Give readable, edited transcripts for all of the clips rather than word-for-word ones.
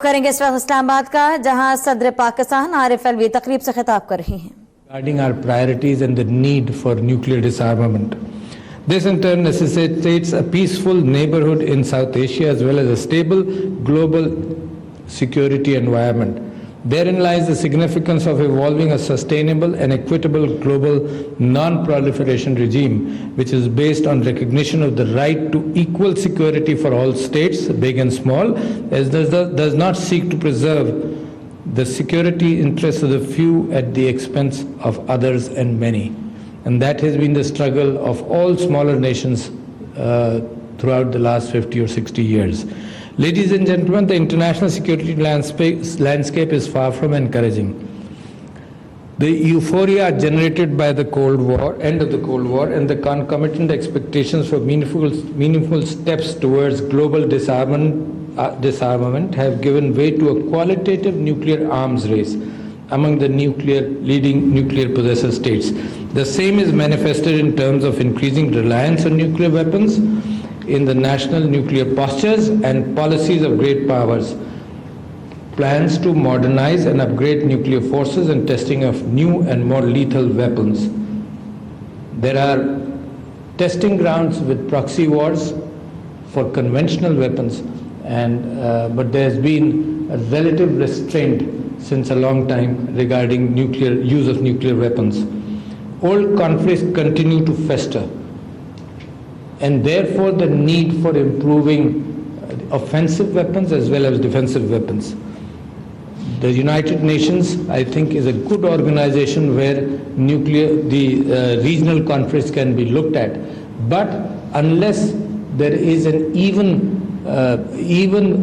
करेंगे इस वक्त इस्लामाबाद का, जहां सदर पाकिस्तान आरिफ अलवी तकरीब से खिताब कर रहे हैं। Regarding our priorities and the need for nuclear disarmament. This in turn necessitates a peaceful neighborhood in South Asia as well as a stable global security environment. Therein lies the significance of evolving a sustainable and equitable global non-proliferation regime, which is based on recognition of the right to equal security for all states, big and small, as does not seek to preserve the security interests of the few at the expense of others and many. And that has been the struggle of all smaller nations throughout the last 50 or 60 years. Ladies and gentlemen, the international security landscape is far from encouraging. The euphoria generated by the Cold War, end of the Cold War, and the concomitant expectations for meaningful steps towards global disarmament have given way to a qualitative nuclear arms race among the leading nuclear possessor states. The same is manifested in terms of increasing reliance on nuclear weapons in the national nuclear postures and policies of great powers, plans to modernize and upgrade nuclear forces and testing of new and more lethal weapons. There are testing grounds with proxy wars for conventional weapons, but there has been a relative restraint since a long time regarding use of nuclear weapons. Old conflicts continue to fester, and therefore the need for improving offensive weapons as well as defensive weapons. The United Nations, I think, is a good organization where regional conflicts can be looked at, but unless there is an even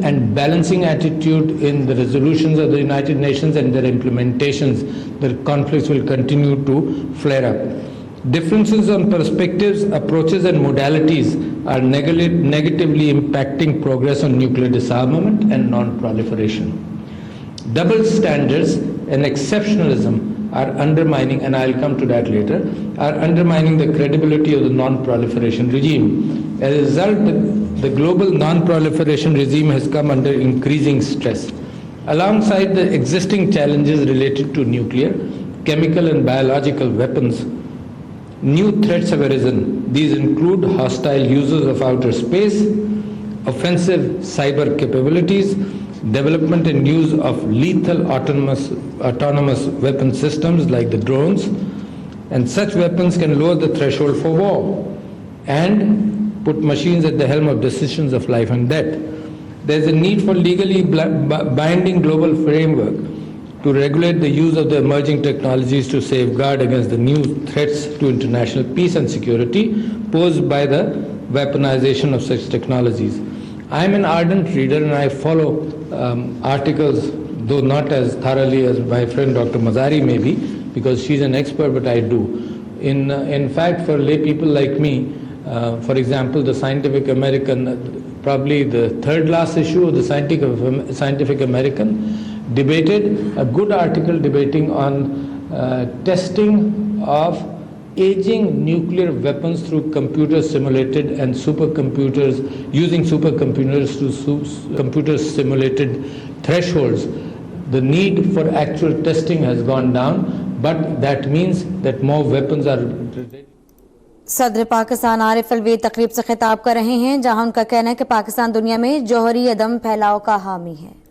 and balancing attitude in the resolutions of the United Nations and their implementations, the conflicts will continue to flare up. Differences on perspectives, approaches and modalities are negatively impacting progress on nuclear disarmament and non-proliferation. Double standards and exceptionalism are undermining, and I'll come to that later, are undermining the credibility of the non-proliferation regime. As a result, the global non-proliferation regime has come under increasing stress. Alongside the existing challenges related to nuclear, chemical and biological weapons, new threats have arisen. These include hostile users of outer space, offensive cyber capabilities, development and use of lethal autonomous weapon systems like the drones, and such weapons can lower the threshold for war and put machines at the helm of decisions of life and death. There is a need for legally binding global framework to regulate the use of the emerging technologies to safeguard against the new threats to international peace and security posed by the weaponization of such technologies. I am an ardent reader and I follow articles, though not as thoroughly as my friend Dr. Mazari may be, because she's an expert, but I do. In fact, for lay people like me, for example, the Scientific American, probably the third last issue of the Scientific American, debated a good article debating on testing of aging nuclear weapons through computer simulated and supercomputers, using supercomputers to computer simulated thresholds. The need for actual testing has gone down, but that means that more weapons are. सदर पाकिस्तान आरिफ अलवी तकरीब से खिताब कर रहे हैं, जहां उनका कहना है कि पाकिस्तान दुनिया में जौहरी अदम फैलाव का हामी है।